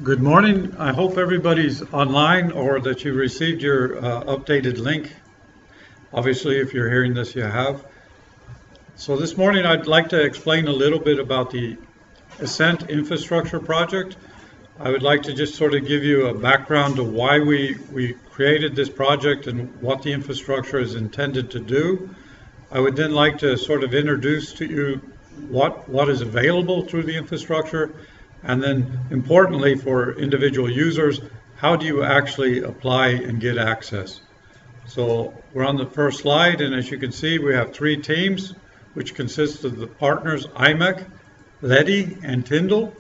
Good morning. I hope everybody's online or that you received your updated link. Obviously, if you're hearing this, you have. So this morning, I'd like to explain a little bit about the ASCENT infrastructure project. I would like to just sort of give you a background to why we created this project and what the infrastructure is intended to do. I would then like to sort of introduce to you what is available through the infrastructure. And then importantly for individual users, how do you actually apply and get access? So we're on the first slide, and as you can see, we have three teams, which consist of the partners IMEC, cea-leti, and Tyndall.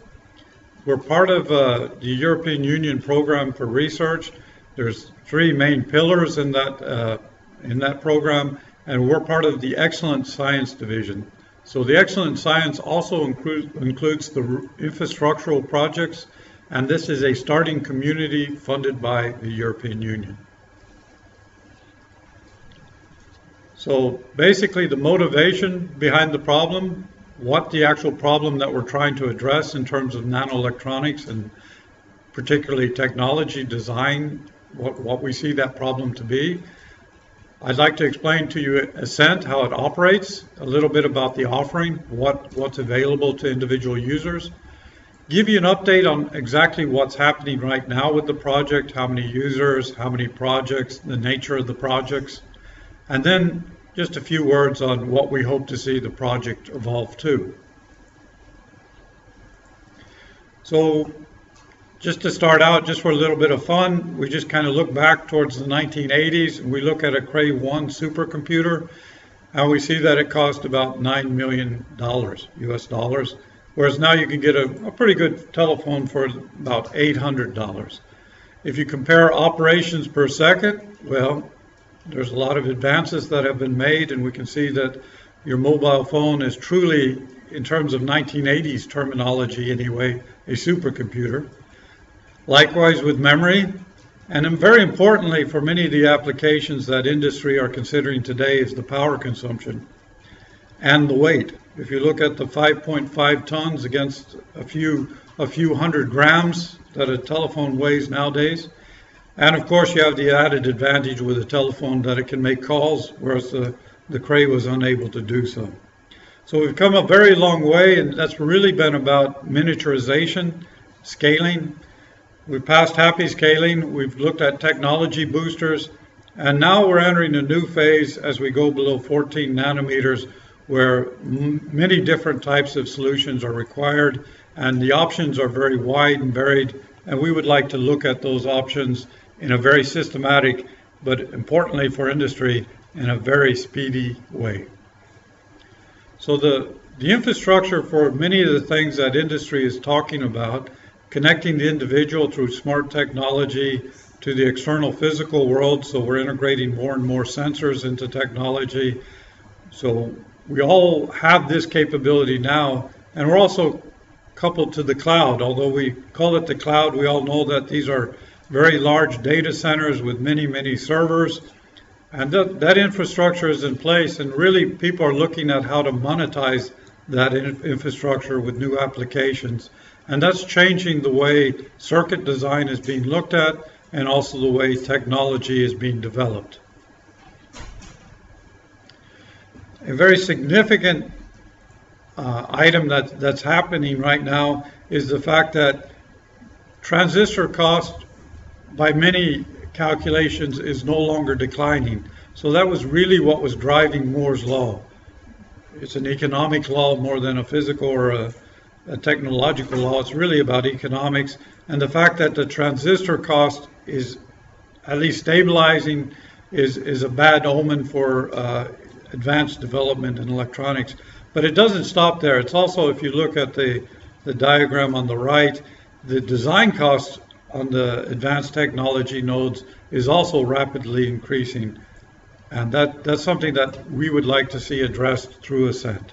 We're part of the European Union program for research. There's three main pillars in that program, and we're part of the Excellent Science Division. So the Excellent Science also includes the infrastructural projects, and this is a starting community funded by the European Union. So basically the motivation behind the problem, what the actual problem that we're trying to address in terms of nanoelectronics and particularly technology design, what we see that problem to be. I'd like to explain to you ASCENT, how it operates, a little bit about the offering, what's available to individual users, give you an update on exactly what's happening right now with the project, how many users, how many projects, the nature of the projects, and then just a few words on what we hope to see the project evolve to. So just to start out, just for a little bit of fun, we just kind of look back towards the 1980s, and we look at a Cray 1 supercomputer, and we see that it cost about $9 million US dollars, whereas now you can get a pretty good telephone for about $800. If you compare operations per second, well, there's a lot of advances that have been made, and we can see that your mobile phone is truly, in terms of 1980s terminology anyway, a supercomputer. Likewise with memory, and then very importantly for many of the applications that industry are considering today is the power consumption and the weight. If you look at the 5.5 tons against a few hundred grams that a telephone weighs nowadays, and of course you have the added advantage with a telephone that it can make calls, whereas the Cray was unable to do so. So we've come a very long way, and that's really been about miniaturization, scaling. We've passed happy scaling, we've looked at technology boosters, and now we're entering a new phase as we go below 14 nanometers, where many different types of solutions are required, and the options are very wide and varied, and we would like to look at those options in a very systematic, but importantly for industry, in a very speedy way. So the infrastructure for many of the things that industry is talking about, connecting the individual through smart technology to the external physical world, so we're integrating more and more sensors into technology. So we all have this capability now, and we're also coupled to the cloud. Although we call it the cloud, we all know that these are very large data centers with many, many servers, and that infrastructure is in place, and really people are looking at how to monetize that infrastructure with new applications. And that's changing the way circuit design is being looked at, and also the way technology is being developed. A very significant item that's happening right now is the fact that transistor cost, by many calculations, is no longer declining. So that was really what was driving Moore's law. It's an economic law more than a physical or a technological law. It's really about economics, and the fact that the transistor cost is at least stabilizing is a bad omen for advanced development in electronics. But it doesn't stop there. It's also, if you look at the diagram on the right, the design cost on the advanced technology nodes is also rapidly increasing, and that's something that we would like to see addressed through ASCENT.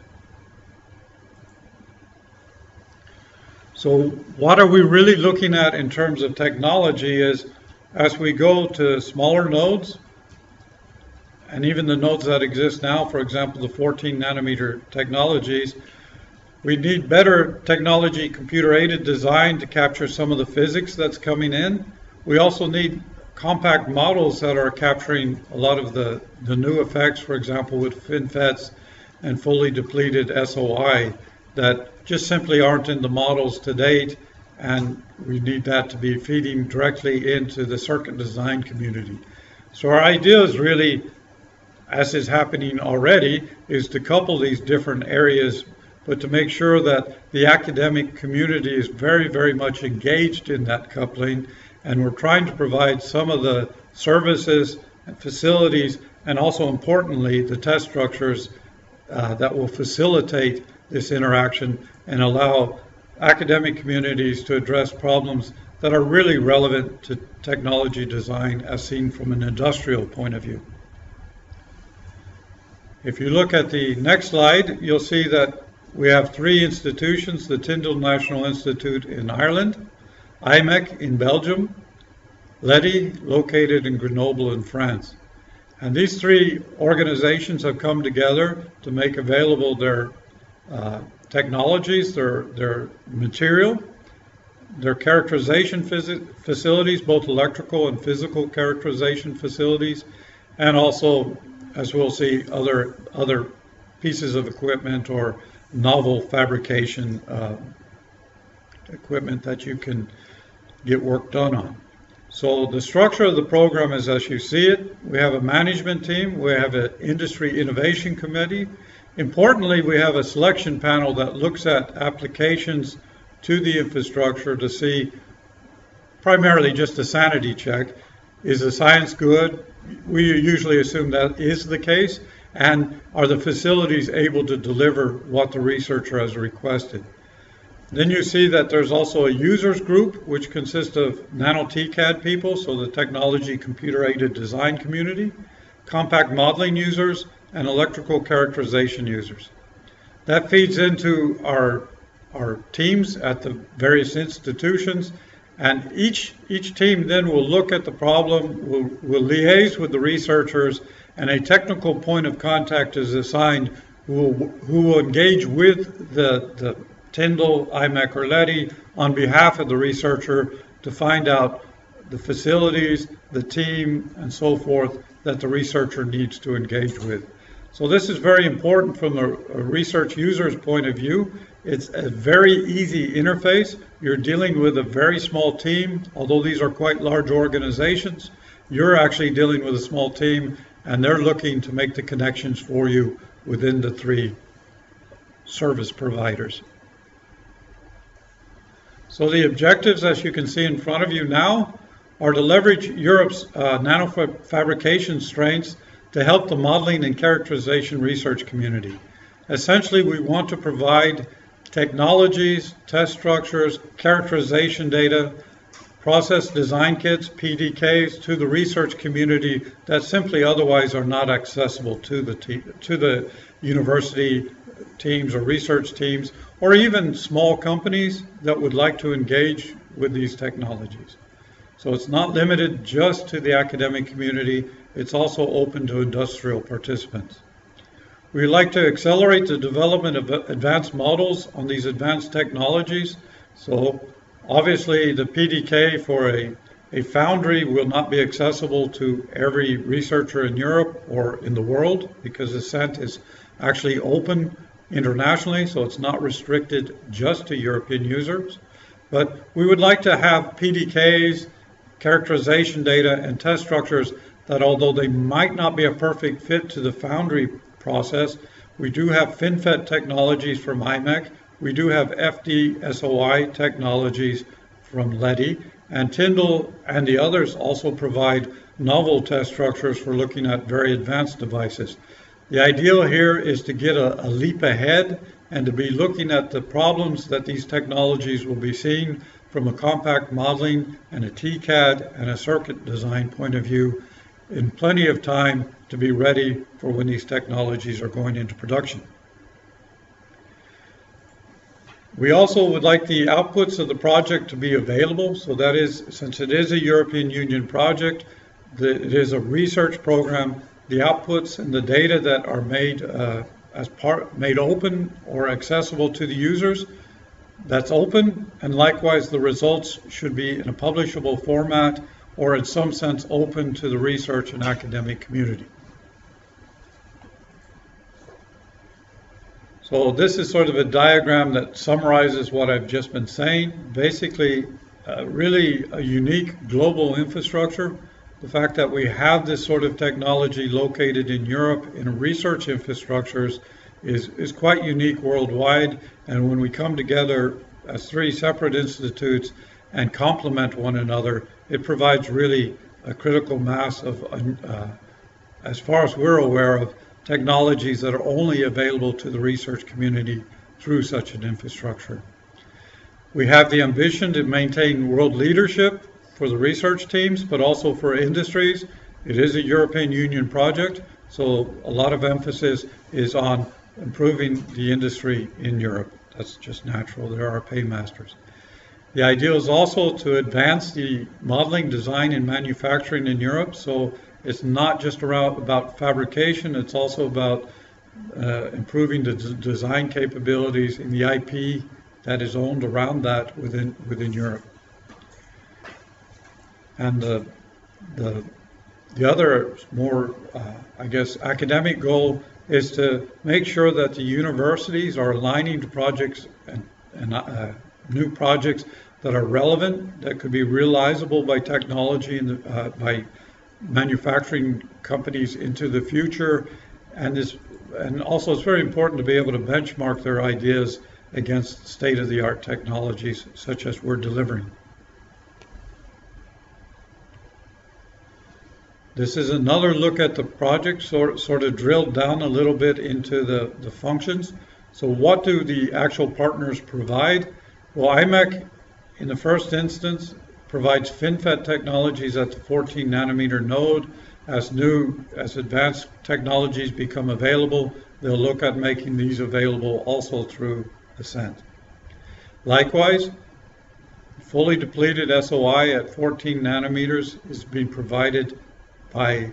So what are we really looking at in terms of technology is, as we go to smaller nodes, and even the nodes that exist now, for example, the 14 nanometer technologies, We need better technology, computer-aided design to capture some of the physics that's coming in. We also need compact models that are capturing a lot of the new effects, for example, with FinFETs and fully depleted SOI that just simply aren't in the models to date, and we need that to be feeding directly into the circuit design community. So our idea is really, as is happening already, is to couple these different areas, but to make sure that the academic community is very, very much engaged in that coupling, and we're trying to provide some of the services and facilities, and also importantly, the test structures that will facilitate this interaction and allow academic communities to address problems that are really relevant to technology design as seen from an industrial point of view. If you look at the next slide, you'll see that we have three institutions: the Tyndall National Institute in Ireland, IMEC in Belgium, LETI located in Grenoble in France. And these three organizations have come together to make available their technologies, their material, their characterization facilities, both electrical and physical characterization facilities, and also, as we'll see, other pieces of equipment or novel fabrication equipment that you can get work done on. So the structure of the program is as you see it. We have a management team, we have an industry innovation committee. Importantly, we have a selection panel that looks at applications to the infrastructure to see primarily just a sanity check. Is the science good? We usually assume that is the case. And are the facilities able to deliver what the researcher has requested? Then you see that there's also a users group, which consists of nano TCAD people, so the technology computer-aided design community, compact modeling users, and electrical characterization users. That feeds into our teams at the various institutions, and each team then will look at the problem, will liaise with the researchers, and a technical point of contact is assigned who will engage with the Tyndall, IMEC, or LETI on behalf of the researcher to find out the facilities, the team, and so forth that the researcher needs to engage with. So this is very important from a research user's point of view. It's a very easy interface. You're dealing with a very small team, although these are quite large organizations. You're actually dealing with a small team, and they're looking to make the connections for you within the three service providers. So the objectives, as you can see in front of you now, are to leverage Europe's nanofabrication strengths to help the modeling and characterization research community. Essentially, we want to provide technologies, test structures, characterization data, process design kits, PDKs, to the research community that simply otherwise are not accessible to the university teams or research teams, or even small companies that would like to engage with these technologies. So it's not limited just to the academic community, it's also open to industrial participants. We like to accelerate the development of advanced models on these advanced technologies. So obviously the PDK for a foundry will not be accessible to every researcher in Europe or in the world, because ASCENT is actually open internationally, so it's not restricted just to European users. But we would like to have PDKs, characterization data, and test structures that, although they might not be a perfect fit to the foundry process, we do have FinFET technologies from IMEC, we do have FD-SOI technologies from LETI, and Tyndall and the others also provide novel test structures for looking at very advanced devices. The ideal here is to get a leap ahead and to be looking at the problems that these technologies will be seeing from a compact modeling and a TCAD and a circuit design point of view in plenty of time to be ready for when these technologies are going into production. We also would like the outputs of the project to be available. So that is, since it is a European Union project, it is a research program, the outputs and the data that are made made open or accessible to the users. That's open, and likewise the results should be in a publishable format or in some sense open to the research and academic community. So this is sort of a diagram that summarizes what I've just been saying. Basically, really a unique global infrastructure. The fact that we have this sort of technology located in Europe in research infrastructures is quite unique worldwide. And when we come together as three separate institutes and complement one another, it provides really a critical mass of, as far as we're aware of, technologies that are only available to the research community through such an infrastructure. We have the ambition to maintain world leadership for the research teams, but also for industries. It is a European Union project, so a lot of emphasis is on improving the industry in Europe. That's just natural. There are paymasters. The idea is also to advance the modeling, design, and manufacturing in Europe. So it's not just about fabrication, it's also about improving the design capabilities in the IP that is owned around that within Europe. And the other more, I guess, academic goal is to make sure that the universities are aligning to projects and new projects that are relevant, that could be realizable by technology and by manufacturing companies into the future. And also it's very important to be able to benchmark their ideas against state-of-the-art technologies such as we're delivering. This is another look at the project, sort of drilled down a little bit into the functions. So what do the actual partners provide? Well, IMEC, in the first instance, provides FinFET technologies at the 14 nanometer node. As advanced technologies become available, they'll look at making these available also through ASCENT. Likewise, fully depleted SOI at 14 nanometers is being provided by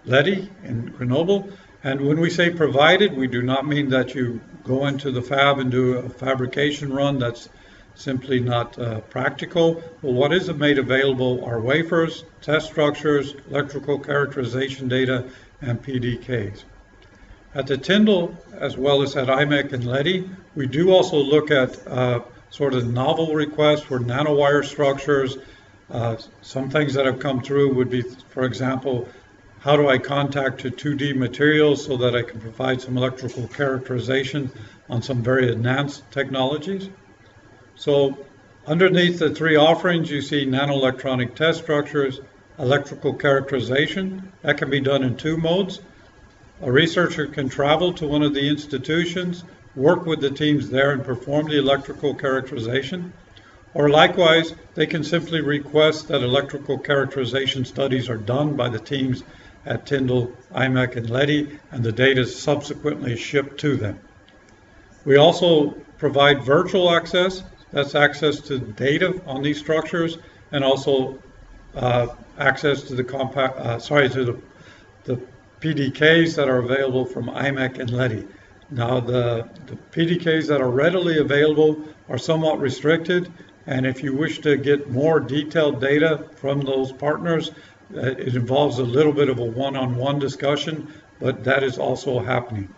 Leti in Grenoble. And when we say provided, we do not mean that you go into the fab and do a fabrication run. That's simply not practical. But what is made available are wafers, test structures, electrical characterization data, and PDKs. At the Tyndall, as well as at IMEC and Leti, we do also look at sort of novel requests for nanowire structures. Some things that have come through would be, for example, how do I contact to 2D materials so that I can provide some electrical characterization on some very advanced technologies? So underneath the three offerings, you see nanoelectronic test structures, electrical characterization. That can be done in two modes. A researcher can travel to one of the institutions, work with the teams there and perform the electrical characterization. Or likewise, they can simply request that electrical characterization studies are done by the teams at Tyndall, IMEC, and Leti, and the data is subsequently shipped to them. We also provide virtual access. That's access to data on these structures, and also access to the PDKs that are available from IMEC and Leti. Now, the PDKs that are readily available are somewhat restricted, and if you wish to get more detailed data from those partners, it involves a little bit of a one-on-one discussion, but that is also happening.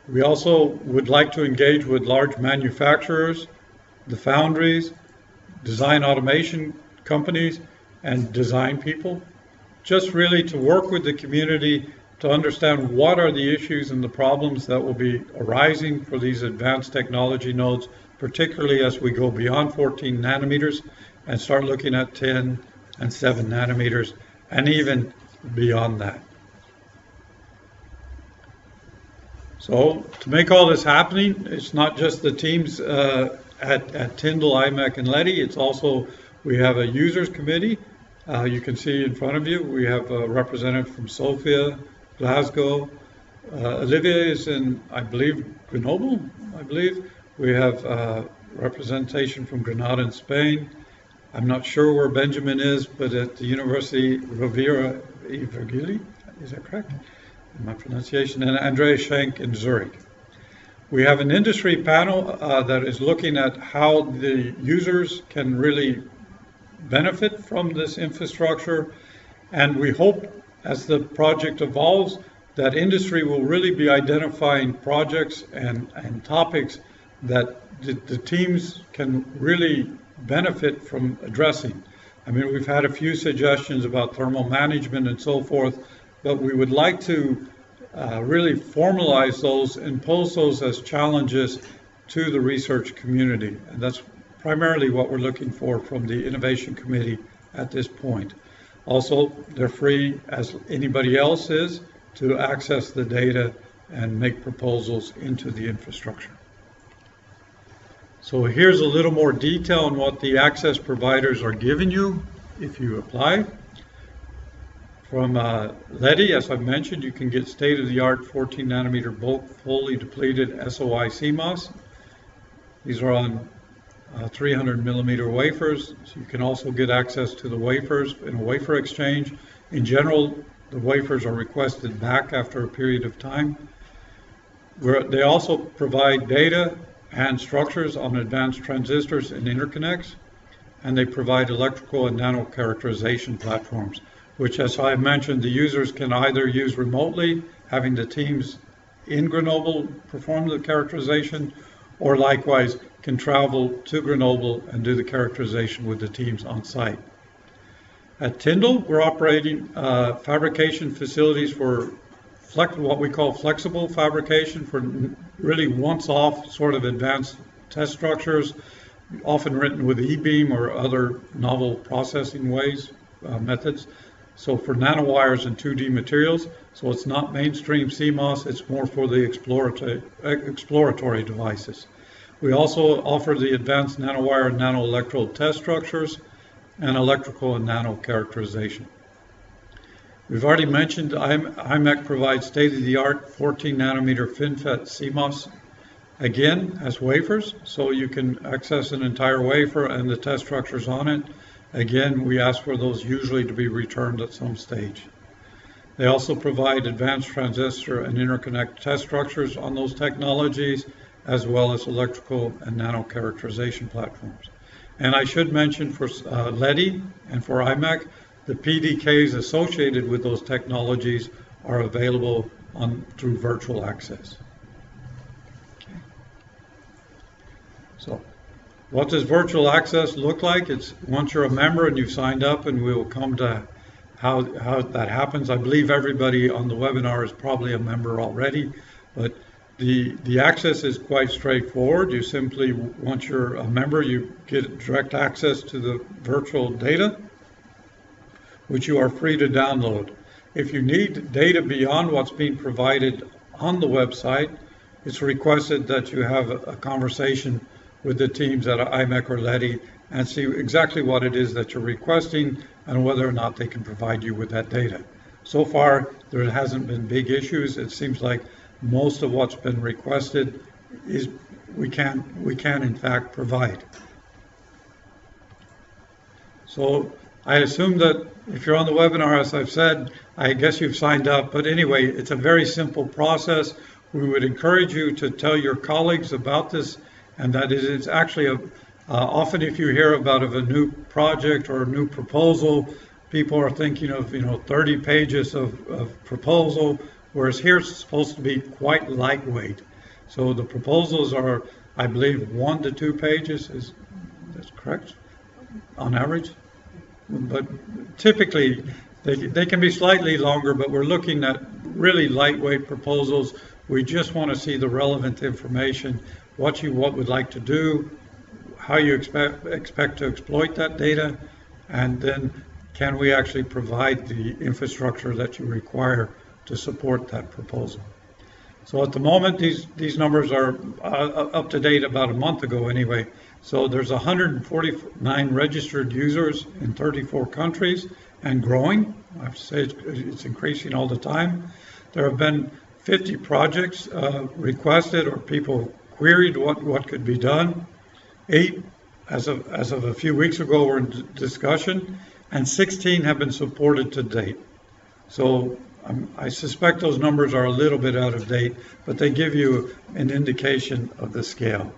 We also would like to engage with large manufacturers, the foundries, design automation companies, and design people, just really to work with the community to understand what are the issues and the problems that will be arising for these advanced technology nodes, particularly as we go beyond 14 nanometers and start looking at 10 and 7 nanometers, and even beyond that. So to make all this happening, it's not just the teams at Tyndall, IMEC, and Leti. It's also, we have a users committee. You can see in front of you, we have a representative from Sofia, Glasgow. Olivier is in, I believe, Grenoble, I believe. We have representation from Granada in Spain. I'm not sure where Benjamin is, but at the University Rovira i Virgili, is that correct? my pronunciation, and Andreas Schenk in Zurich. We have an industry panel that is looking at how the users can really benefit from this infrastructure, and we hope as the project evolves that industry will really be identifying projects and topics that the teams can really benefit from addressing. I mean, we've had a few suggestions about thermal management and so forth, but we would like to really formalize those and pose those as challenges to the research community. And that's primarily what we're looking for from the Innovation Committee at this point. Also, they're free, as anybody else is, to access the data and make proposals into the infrastructure. So here's a little more detail on what the access providers are giving you if you apply. From LETI, as I've mentioned, you can get state-of-the-art 14 nanometer bulk fully depleted SOI CMOS. These are on 300 millimeter wafers. So you can also get access to the wafers in a wafer exchange. In general, the wafers are requested back after a period of time. They also provide data and structures on advanced transistors and interconnects, and they provide electrical and nano characterization platforms, which, as I mentioned, the users can either use remotely, having the teams in Grenoble perform the characterization, or likewise can travel to Grenoble and do the characterization with the teams on site. At Tyndall, we're operating fabrication facilities for what we call flexible fabrication, for really once-off sort of advanced test structures, often written with E-beam or other novel processing methods. So for nanowires and 2D materials, so it's not mainstream CMOS, it's more for the exploratory devices. We also offer the advanced nanowire and nanoelectrode test structures and electrical and nano characterization. We've already mentioned IMEC provides state-of-the-art 14 nanometer FinFET CMOS, again, as wafers, so you can access an entire wafer and the test structures on it. Again, we ask for those usually to be returned at some stage. They also provide advanced transistor and interconnect test structures on those technologies, as well as electrical and nano characterization platforms. And I should mention for LETI and for IMEC, the PDKs associated with those technologies are available through virtual access. Okay. So what does virtual access look like? It's once you're a member and you've signed up, and we will come to how that happens. I believe everybody on the webinar is probably a member already, but the access is quite straightforward. You simply, once you're a member, you get direct access to the virtual data, which you are free to download. If you need data beyond what's being provided on the website, it's requested that you have a conversation with the teams at IMEC or LETI and see exactly what it is that you're requesting and whether or not they can provide you with that data. So far, there hasn't been big issues. It seems like most of what's been requested is we can in fact provide. So I assume that if you're on the webinar, as I've said, I guess you've signed up, but anyway, it's a very simple process. We would encourage you to tell your colleagues about this, and that it's actually often if you hear about a new project or a new proposal, people are thinking of 30 pages of proposal, whereas here it's supposed to be quite lightweight. So the proposals are, I believe, 1 to 2 pages. That's correct on average? But typically they can be slightly longer, but we're looking at really lightweight proposals. We just want to see the relevant information, what you would like to do, how you expect to exploit that data, and then can we actually provide the infrastructure that you require to support that proposal. So at the moment, these numbers are up to date about a month ago anyway. So there's 149 registered users in 34 countries and growing. I have to say it's increasing all the time. There have been 50 projects requested or people queried what could be done. 8 as of a few weeks ago were in discussion, and 16 have been supported to date. So I suspect those numbers are a little bit out of date, but they give you an indication of the scale.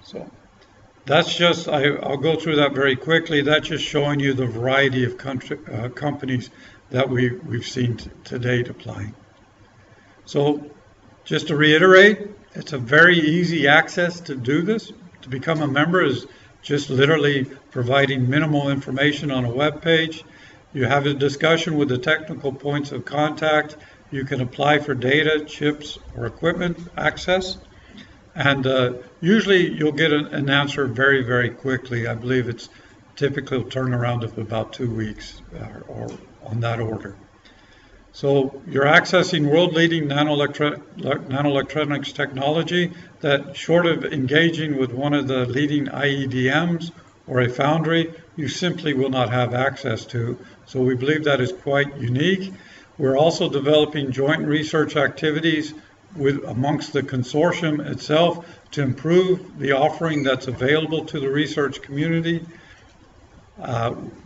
So that's just, I'll go through that very quickly. That's just showing you the variety of companies that we've seen to date applying. So just to reiterate, it's a very easy access to do this. To become a member is just literally providing minimal information on a web page. You have a discussion with the technical points of contact. You can apply for data, chips, or equipment access. And usually you'll get an answer very, very quickly. I believe it's typical turnaround of about 2 weeks or on that order. So you're accessing world-leading nanoelectronics technology that, short of engaging with one of the leading IEDMs or a foundry, you simply will not have access to. So we believe that is quite unique. We're also developing joint research activities amongst the consortium itself to improve the offering that's available to the research community.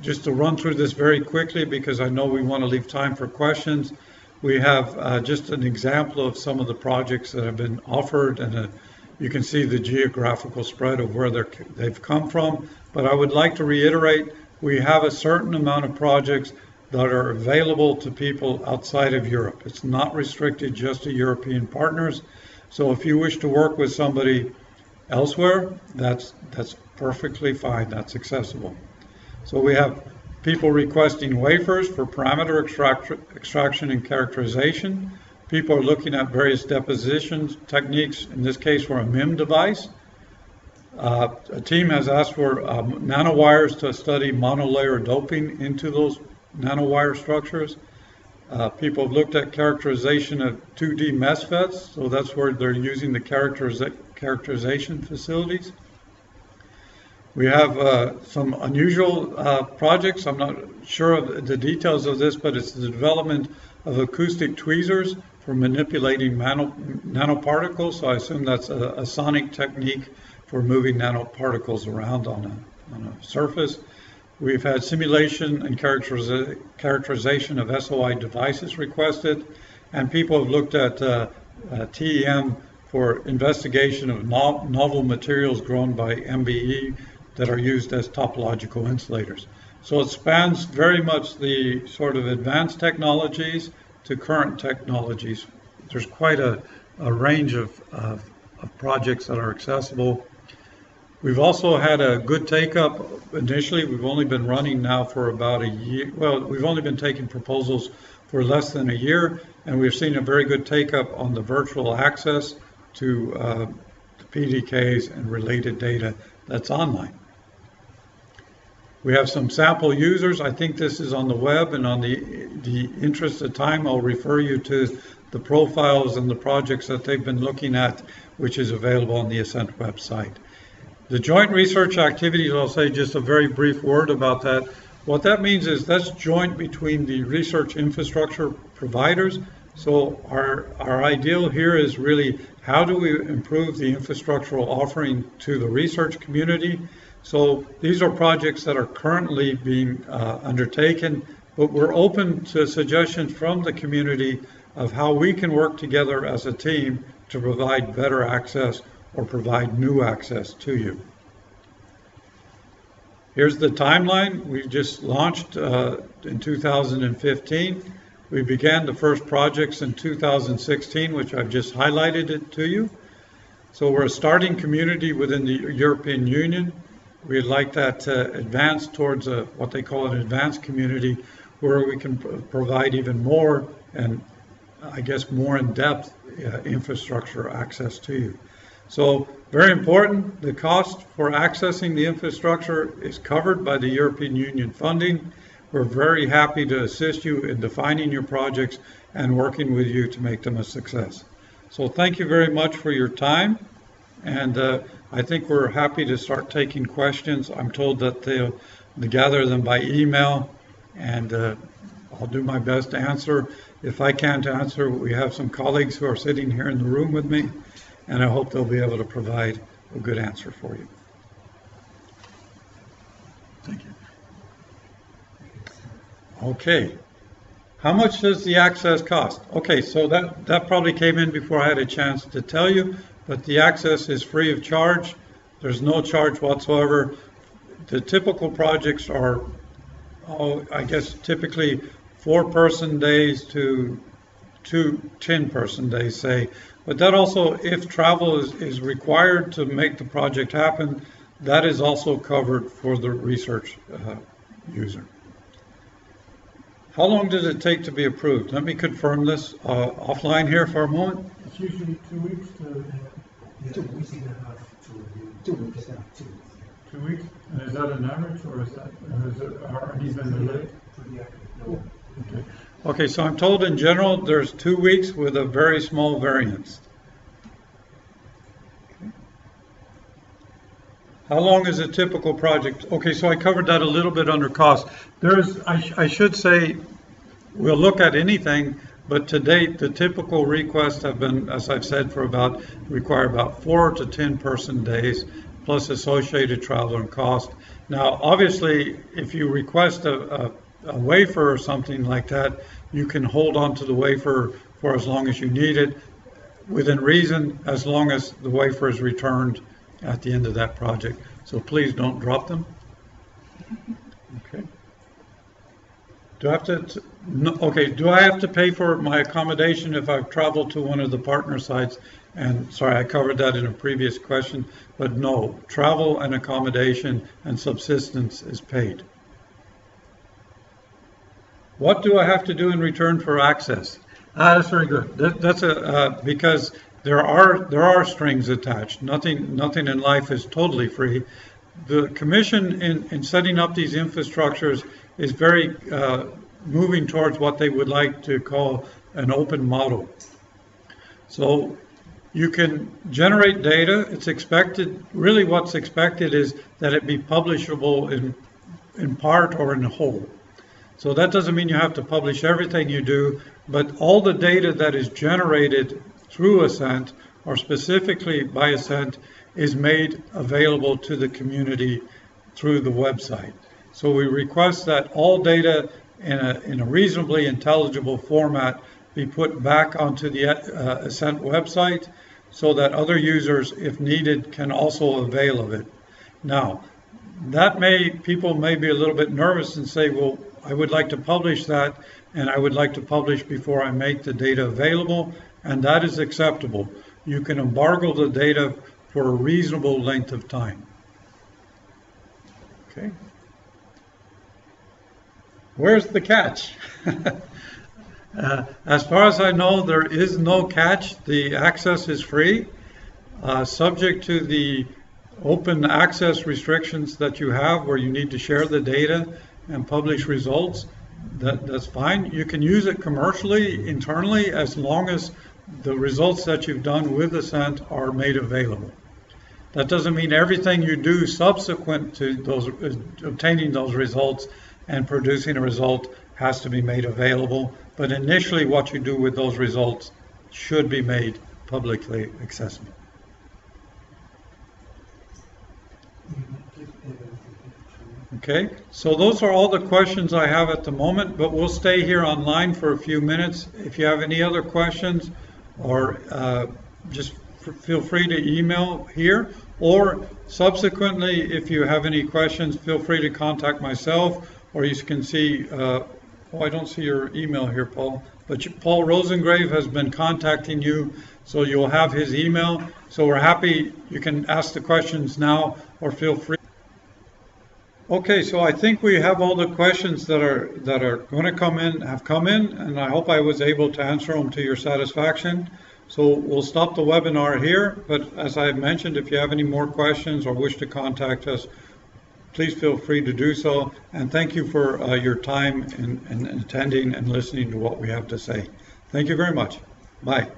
Just to run through this very quickly, because I know we want to leave time for questions. We have just an example of some of the projects that have been offered, and you can see the geographical spread of where they've come from. But I would like to reiterate, we have a certain amount of projects that are available to people outside of Europe. It's not restricted just to European partners. So if you wish to work with somebody elsewhere, that's perfectly fine. That's accessible. So we have people requesting wafers for parameter extraction and characterization. People are looking at various deposition techniques, in this case for a MIM device. A team has asked for nanowires to study monolayer doping into those nanowire structures. People have looked at characterization of 2D MESFETs, so that's where they're using the characterization facilities. We have some unusual projects. I'm not sure of the details of this, but it's the development of acoustic tweezers for manipulating nanoparticles. So I assume that's a sonic technique for moving nanoparticles around on a surface. We've had simulation and characterization of SOI devices requested, and people have looked at TEM for investigation of novel materials grown by MBE that are used as topological insulators. So it spans very much the sort of advanced technologies to current technologies. There's quite a range of projects that are accessible. We've also had a good take-up initially. We've only been running now for about a year. Well, we've only been taking proposals for less than a year, and we've seen a very good take-up on the virtual access to the PDKs and related data that's online. We have some sample users. I think this is on the web, and on the interest of time, I'll refer you to the profiles and the projects that they've been looking at, which is available on the ASCENT website. The joint research activities, I'll say just a very brief word about that. What that means is that's joint between the research infrastructure providers. So our ideal here is really how do we improve the infrastructural offering to the research community. So these are projects that are currently being undertaken, but we're open to suggestions from the community of how we can work together as a team to provide better access or provide new access to you. Here's the timeline. We just launched in 2015. We began the first projects in 2016, which I've just highlighted it to you. So we're a starting community within the European Union. We'd like that to advance towards what they call an advanced community, where we can provide even more and I guess more in-depth infrastructure access to you. So very important, the cost for accessing the infrastructure is covered by the European Union funding. We're very happy to assist you in defining your projects and working with you to make them a success. So thank you very much for your time. And I think we're happy to start taking questions. I'm told that they'll gather them by email, and I'll do my best to answer. If I can't answer, we have some colleagues who are sitting here in the room with me, and I hope they'll be able to provide a good answer for you. Thank you. Okay. How much does the access cost? Okay, so that probably came in before I had a chance to tell you, but the access is free of charge. There's no charge whatsoever. The typical projects are, I guess, typically 4-person days to 10-person days, say. But that also, if travel is required to make the project happen, that is also covered for the research user. How long does it take to be approved? Let me confirm this offline here for a moment. It's usually 2 weeks to 2 weeks and a half to review. 2 weeks, yeah, 2 weeks. 2 weeks. And is that an average, or is it are these been delayed? Pretty accurate. No. Okay. Okay, so I'm told in general there's 2 weeks with a very small variance. How long is a typical project? Okay, so I covered that a little bit under cost. I should say, we'll look at anything, but to date, the typical requests have been, as I've said, require about 4 to 10-person days, plus associated travel and cost. Now, obviously, if you request a wafer or something like that, you can hold on to the wafer for as long as you need it, within reason, as long as the wafer is returned at the end of that project. So please don't drop them. Okay. Do I have to pay for my accommodation if I've traveled to one of the partner sites? And sorry, I covered that in a previous question, but no, travel and accommodation and subsistence is paid. What do I have to do in return for access? That's very good. That's because there are strings attached. Nothing in life is totally free. The Commission in setting up these infrastructures is very moving towards what they would like to call an open model. So you can generate data. It's expected, really what's expected is that it be publishable in part or in whole. So that doesn't mean you have to publish everything you do, but all the data that is generated through ASCENT, or specifically by ASCENT, is made available to the community through the website. So we request that all data in a reasonably intelligible format be put back onto the ASCENT website so that other users, if needed, can also avail of it. Now, people may be a little bit nervous and say, well, I would like to publish that, and I would like to publish before I make the data available, and that is acceptable. You can embargo the data for a reasonable length of time. Okay. Where's the catch? As far as I know, there is no catch. The access is free, subject to the open access restrictions that you have where you need to share the data and publish results. That's fine. You can use it commercially, internally, as long as the results that you've done with ASCENT are made available. That doesn't mean everything you do subsequent to those obtaining those results and producing a result has to be made available, but initially what you do with those results should be made publicly accessible. Okay, so those are all the questions I have at the moment, but we'll stay here online for a few minutes. If you have any other questions, or just feel free to email here, or subsequently, if you have any questions, feel free to contact myself, or you can see, I don't see your email here, Paul, but Paul Rosengrave has been contacting you, so you'll have his email. So we're happy, you can ask the questions now, or feel free. Okay, so I think we have all the questions that are going to come in, and I hope I was able to answer them to your satisfaction. So we'll stop the webinar here, but as I mentioned, if you have any more questions or wish to contact us, please feel free to do so. And thank you for your time in attending and listening to what we have to say. Thank you very much. Bye.